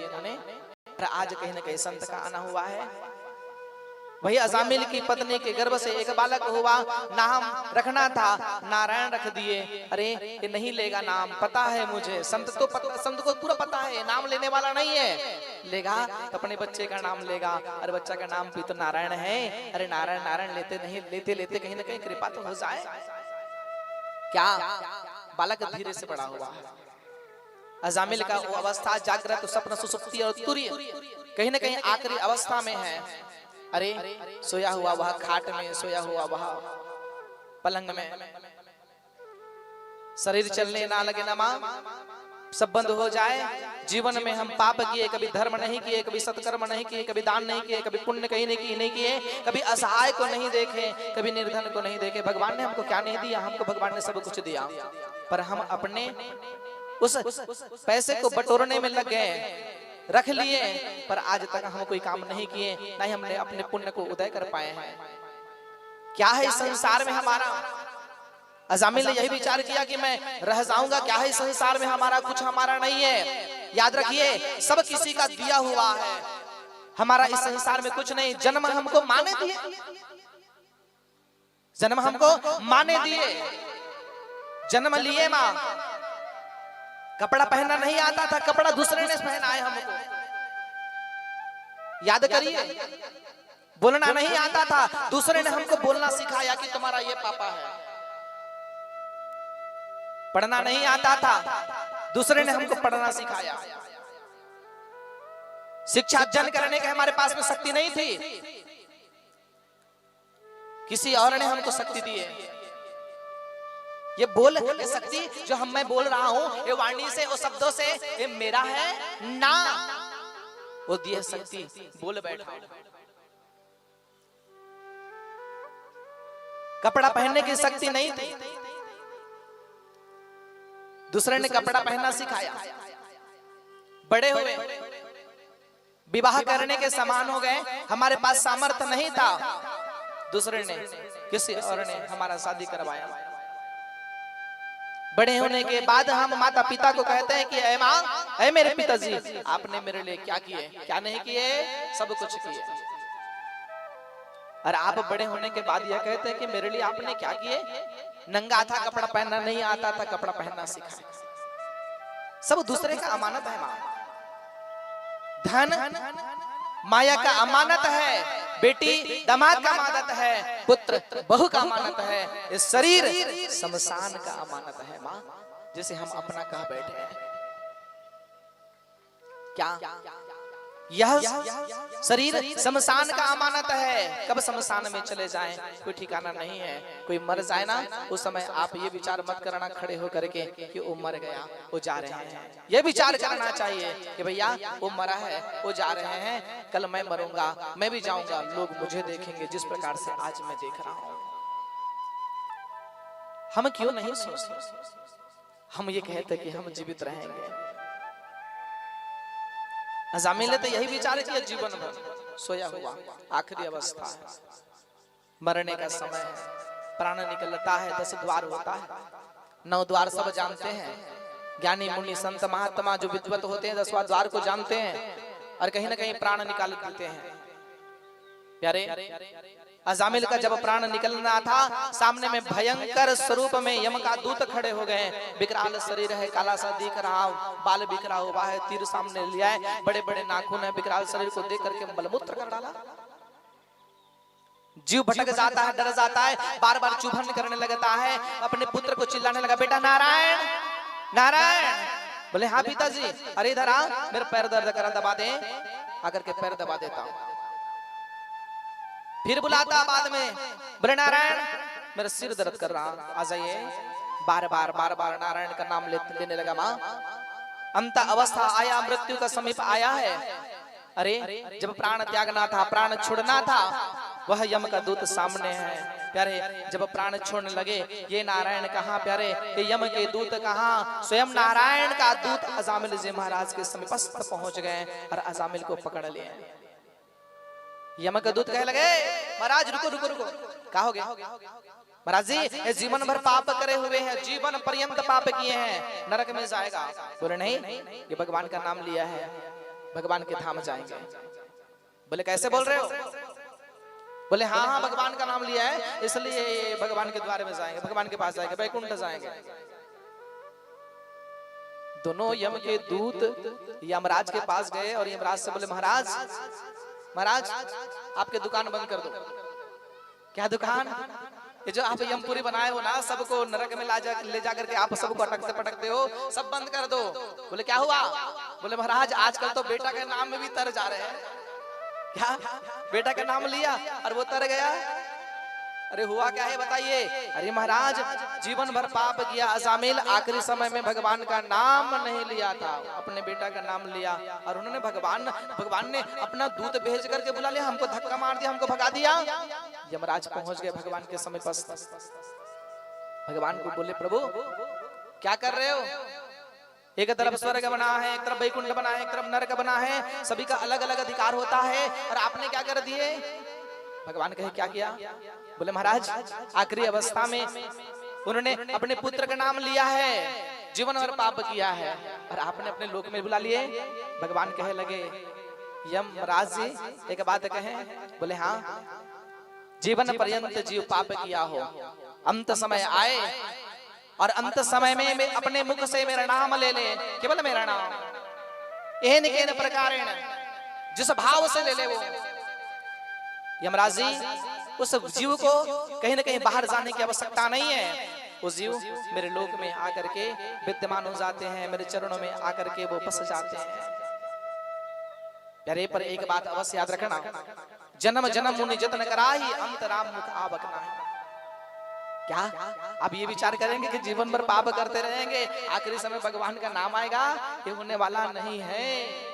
इन्होंने, आज कहीं न कहीं संत का आना हुआ है। वही अजामिल की पत्नी के गर्भ से एक बालक हुआ, नाम रखना था नारायण रख दिए। अरे ये नहीं लेगा नाम, पता है मुझे, संत को पूरा पता है नाम लेने वाला नहीं है। लेगा तो अपने बच्चे का नाम लेगा, अरे बच्चा का नाम भी तो नारायण है। अरे नारायण नारायण लेते नहीं, लेते लेते कहीं ना कहीं कृपा तो हो जाए। क्या बालक धीरे से बड़ा हुआ। अजामिल का वो अवस्था जागृत, स्वप्न, सुसुप्ति और तुरीय कहीं ना कहीं आखिरी अवस्था में है। अरे सोया हुआ वह खाट में, सोया हुआ वह पलंग में, शरीर चलने ना लगे ना मां, सब बंद हो जाए। जीवन में हम पाप किए, कभी धर्म नहीं किए, कभी सत्कर्म नहीं किए, कभी दान नहीं किए, कभी पुण्य कहीं नहीं किए, कभी असहाय को नहीं देखे, कभी निर्धन को नहीं देखे। भगवान ने हमको क्या नहीं दिया? हमको भगवान ने सब कुछ दिया, पर हम अपने उस पैसे को बटोरने में लग गए, रख लिए, पर आज तक हम कोई काम नहीं किए, ना ही हमने अपने पुण्य को उदय कर पाए हैं। क्या है इस संसार में हमारा? अजामिल ने यही विचार किया कि मैं रह जाऊंगा, क्या है इस संसार में हमारा? कुछ हमारा नहीं है। याद रखिए, सब किसी का दिया हुआ है, हमारा इस संसार में कुछ नहीं। जन्म हमको माने दिए, जन्म हमको माने दिए, जन्म लिए मां, कपड़ा पहनना नहीं आता था, कपड़ा दूसरे ने पहनाए हमको। याद करिए, बोलना नहीं आता था, दूसरे ने हमको बोलना सिखाया कि तुम्हारा ये पापा है। पढ़ना नहीं आता था, दूसरे ने हमको पढ़ना सिखाया। शिक्षा अर्जन करने के हमारे पास में शक्ति नहीं थी, किसी और ने हमको शक्ति दी है। ये बोल ये शक्ति जो मैं बोल रहा हूं, ये वाणी से, वो शब्दों से, ये मेरा है ना, वो दिए शक्ति। बोल बैठा। कपड़ा पहनने की शक्ति नहीं थी, दूसरे ने कपड़ा पहनना सिखाया। बड़े हुए, विवाह करने के समान हो गए, हमारे पास सामर्थ्य नहीं था, दूसरे ने, किसी और ने हमारा शादी करवाया। बड़े होने के बाद हम माता पिता को कहते हैं कि ऐ मां, ऐ मेरे पिताजी, आपने मेरे लिए क्या किए? क्या नहीं किए? सब कुछ किए। और आप बड़े होने के बाद यह कहते हैं कि मेरे लिए आपने क्या किए? नंगा था, कपड़ा पहनना नहीं आता था, कपड़ा पहनना सिखाया। सब दूसरे का अमानत है मां। धन माया का अमानत है, बेटी दामाद का अमानत है, पुत्र बहू का अमानत है, इस शरीर शमशान का अमानत है मां, जिसे हम अपना कह बैठे हैं। क्या यह शरीर शमशान का अमानत है? कब शमशान में चले जाएं कोई ठिकाना नहीं है। कोई मर जाए ना, उस समय आप ये विचार मत करना खड़े होकर के कि वो मर गया, वो जा रहे हैं। ये विचार करना चाहिए कि भैया वो मरा है, वो जा रहे हैं, कल मैं मरूंगा, मैं भी जाऊंगा, लोग मुझे देखेंगे जिस प्रकार से आज मैं देख रहा हूं। हम क्यों नहीं सोचते? हम ये कहते कि हम जीवित रहेंगे। अजामिल ने तो यही विचार किया, जीवन भर सोया हुआ, आखिरी अवस्था है, मरने का समय है, प्राण निकलता है, 10 द्वार होता है, 9 द्वार सब जानते हैं। ज्ञानी मुनि संत महात्मा जो विद्वत होते हैं 10वां द्वार को जानते हैं, और कहीं ना कहीं प्राण निकाल देते हैं। प्यारे, अजामिल का जब प्राण निकलना था, सामने में भयंकर स्वरूप में यम का दूत खड़े हो गए। विकराल शरीर है, काला सा दिख रहा, बाल बिखरा हुआ है, तीर सामने लिया है, बड़े बड़े नाखून है। विकराल शरीर को देख करके मलमूत्र कर डाला। जीव भटक जाता है, डर जाता है, बार बार चुभन करने लगता है। अपने पुत्र को चिल्लाने लगा, बेटा नारायण नारायण। बोले हाँ पिताजी। अरे इधर आ, मेरे पैर दर्द कर, दबा दे। आकर के पैर दबा देता हूं। फिर बुलाता बाद में, बोले नारायण मेरा सिर दर्द कर रहा, आ जाइए। बार बार नारायण का नाम लेने लगा। मां अंत अवस्था आया, मृत्यु का समीप आया है। अरे जब प्राण त्यागना था, प्राण छोड़ना था, वह यम का दूत सामने है। प्यारे जब प्राण छोड़ने लगे, ये नारायण कहाँ प्यारे, ये यम के दूत कहाँ, स्वयं नारायण का दूत अजामिल जी महाराज के समीपस्थ पहुंच गए और अजामिल को पकड़ लिए। यम का दूत कहे लगे, महाराज रुको रुको रुको, क्या हो गया? महाराज जी ये जीवन भर पाप करे हुए हैं, जीवन पर्यंत पाप किए हैं, नरक में जाएगा। बोले नहीं, ये भगवान का नाम लिया है, भगवान के धाम जाएंगे। बोले कैसे बोल रहे हो? बोले हाँ हाँ भगवान का नाम लिया है इसलिए भगवान के द्वार में जाएंगे, भगवान के पास जाएंगे, वैकुंठ जाएंगे। दोनों यम के दूत यमराज के पास गए और यमराज से बोले महाराज महाराज आपके दुकान बंद कर दो। क्या दुकान? ये जो आप यमपुरी बनाए हो ना, सबको नरक में ले जा करके आप सबको अटकते पटकते हो, सब बंद कर दो। बोले क्या हुआ? बोले महाराज आजकल तो बेटा के नाम में भी तर जा रहे हैं। क्या बेटा का नाम लिया और वो तर गया? अरे हुआ क्या है बताइए? अरे महाराज जीवन भर पाप किया, अजामिल आखिरी समय में भगवान का नाम नहीं लिया था, अपने बेटा का नाम लिया और उन्होंने भगवान ने अपना दूत भेज करके बुला लिया, हमको धक्का मार दिया, हमको भगा दिया। यमराज पहुंच गए भगवान के समीप। भगवान को बोले प्रभु क्या कर रहे हो? एक तरफ स्वर्ग बना है, एक तरफ वैकुंठ बना है, एक तरफ नरक बना है, सभी का अलग अलग अधिकार होता है और आपने क्या कर दिए? भगवान कहे क्या किया? बोले महाराज आखिरी अवस्था में उन्होंने अपने पुत्र का नाम लिया है, जीवन भर पाप किया है और आपने अपने लोक में बुला लिए। भगवान कहे लगे यमराज जी एक बात कहें? बोले हाँ, जीवन पर्यंत जीव पाप किया हो, अंत समय आए और अंत समय में अपने मुख से मेरा नाम ले ले, केवल मेरा नाम, एहन केन प्रकारेण, जिस भाव से ले ले वो। यमराज जी उस जीव को कहीं ना कहीं बाहर जाने की आवश्यकता नहीं है, वो जीव मेरे लोक में आकर के विद्यमान हो जाते हैं, मेरे चरणों में आकर के वो बस जाते हैं। अरे पर एक बात अवश्य याद रखना, जन्म जन्म मुनि जतन कराही, अंत राम मुख आवकना। क्या अब ये विचार करेंगे कि जीवन भर पाप करते रहेंगे, आखिरी समय भगवान का नाम आएगा? ये होने वाला नहीं है।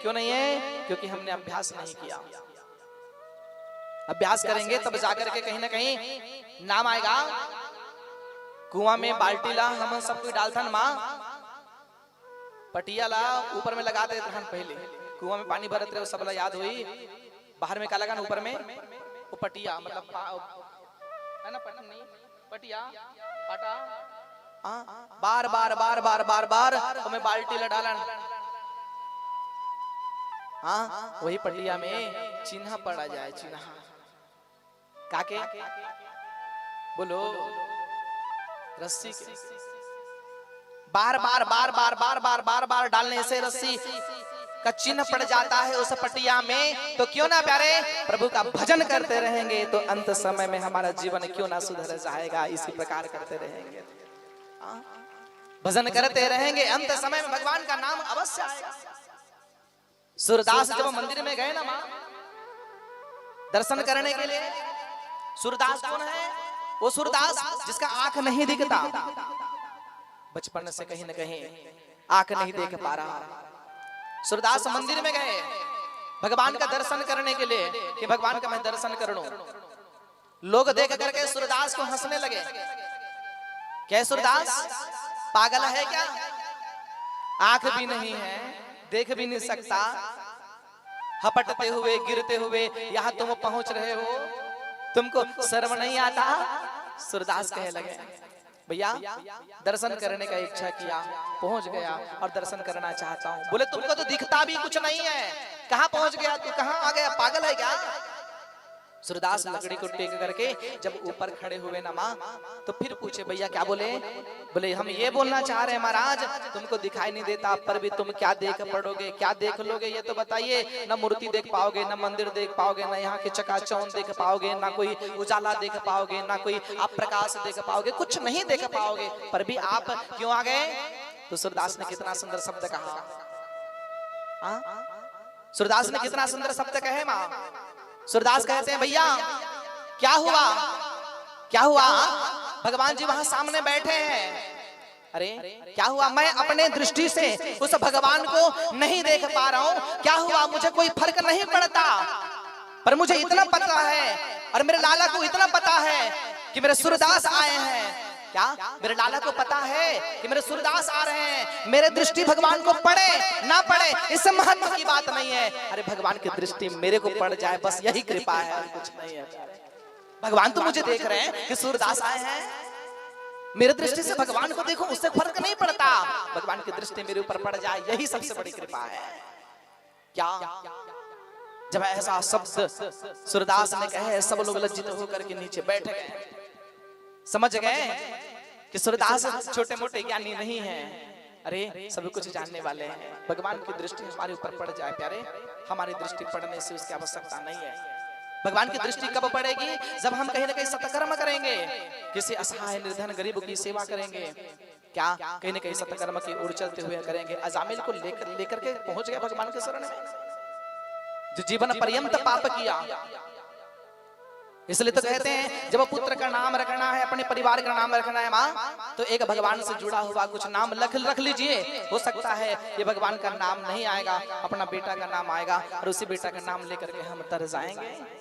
क्यों नहीं है? क्योंकि हमने अभ्यास नहीं किया। अभ्यास करेंगे तब जाकर के कहीं ना कहीं नाम आएगा। कुआं में बाल्टी ला, हम सब कोई डालथन माँ, पटिया ला ऊपर में लगा देते हैं। पहले कुआं में पानी भरत रहे, सब याद हुई, बाहर में क्या लगा ना, ऊपर में वो पटिया, मतलब है ना, पटिया पाटा, बार बार बार बार बार बार हमें बाल्टी ला डालन। हाँ वही पटिया में चिन्ह पड़ा जाए, चिन्ह काके बोलो, रस्सी के बार बार बार बार बार बार बार बार डालने से रस्सी का चिन्ह पड़ जाता है उस पटिया में। तो क्यों ना प्यारे प्रभु का भजन करते रहेंगे तो अंत समय में हमारा जीवन क्यों ना सुधर जाएगा। इसी प्रकार करते रहेंगे, भजन करते रहेंगे, अंत समय में भगवान का नाम अवश्य आएगा। सूरदास जब मंदिर में गए ना मां दर्शन करने के लिए, सूरदास कौन है? वो सूरदास जिसका आंख नहीं दिखता, बचपन से कहीं न कहीं आंख नहीं देख पा रहा। सूरदास मंदिर में गए भगवान का दर्शन करने के लिए कि भगवान का मैं दर्शन कर लूं। लोग देख करके सूरदास को हंसने लगे, क्या सूरदास पागल है क्या? आंख भी नहीं है, देख भी नहीं सकता, हपटते हुए गिरते हुए यहां तुम पहुंच रहे हो, तुमको शर्म नहीं आता? सूरदास कहे लगे भैया दर्शन करने का इच्छा किया, पहुंच गया और दर्शन करना चाहता हूं। बोले तुमको तो दिखता भी कुछ नहीं है, कहां पहुंच गया तू, कहां आ गया, पागल है क्या? सूरदास लकड़ी को टेक करके जब ऊपर खड़े हुए ना मां, तो फिर पूछे भैया क्या बोले? बोले हम ये बोलना चाह रहे हैं महाराज, तुमको दिखाई नहीं देता पर भी तुम क्या देख पड़ोगे, क्या देख लोगे ये तो बताइए। न मूर्ति देख पाओगे, न मंदिर देख पाओगे, न यहाँ के चकाचौंध देख पाओगे, ना कोई उजाला देख पाओगे, ना कोई आप प्रकाश देख पाओगे, कुछ नहीं देख पाओगे, पर भी आप क्यों आ गए? तो सूरदास ने कितना सुंदर शब्द कहा, सूरदास ने कितना सुंदर शब्द कहे मां। सूरदास कहते हैं भैया क्या हुआ, क्या हुआ? भगवान जी वहां सामने बैठे हैं, अरे क्या हुआ? मैं अपने दृष्टि से उस भगवान को नहीं देख पा रहा हूं, क्या हुआ? मुझे कोई फर्क नहीं पड़ता, पर मुझे इतना पता है और मेरे लाला को इतना पता है कि मेरे सूरदास आए हैं। क्या मेरे लाला को पता है कि मेरे सूरदास आ रहे हैं? मेरे दृष्टि भगवान को पड़े ना पड़े इससे महत्व की बात नहीं है, अरे भगवान की दृष्टि मेरे को पड़ जाए बस यही कृपा है और कुछ नहीं है। भगवान तो मुझे देख रहे हैं कि सूरदास आए हैं, मेरे दृष्टि से भगवान को देखो उससे फर्क नहीं पड़ता, भगवान की दृष्टि मेरे ऊपर पड़ जाए यही सबसे बड़ी कृपा है। क्या जब ऐसा शब्द सूरदास ने कहे, सब लोग लज्जित होकर के नीचे बैठ गए। समझ गए कि सूरदास छोटे मोटे ज्ञानी नहीं हैं, अरे सब कुछ जानने वाले हैं। भगवान की दृष्टि हमारे ऊपर पड़ जाए प्यारे, हमारी दृष्टि पड़ने से उसकी आवश्यकता नहीं है। भगवान की दृष्टि कब पड़ेगी? जब हम कहीं ना कहीं सत्कर्म करेंगे, किसी असहाय निर्धन गरीब की सेवा करेंगे, क्या कहीं ना कहीं सत्कर्म की ओर चलते हुए करेंगे। अजामिल को लेकर के पहुंच गया भगवान के शरण में, जो जीवन पर्यंत पाप किया। इसलिए तो कहते हैं जब पुत्र का नाम रखना है, अपने परिवार का नाम रखना है माँ, तो एक भगवान से जुड़ा हुआ कुछ नाम रख लीजिए। हो सकता है ये भगवान का नाम नहीं आएगा, अपना बेटा का नाम आएगा, और उसी बेटा का नाम लेकर के हम तर जाएंगे।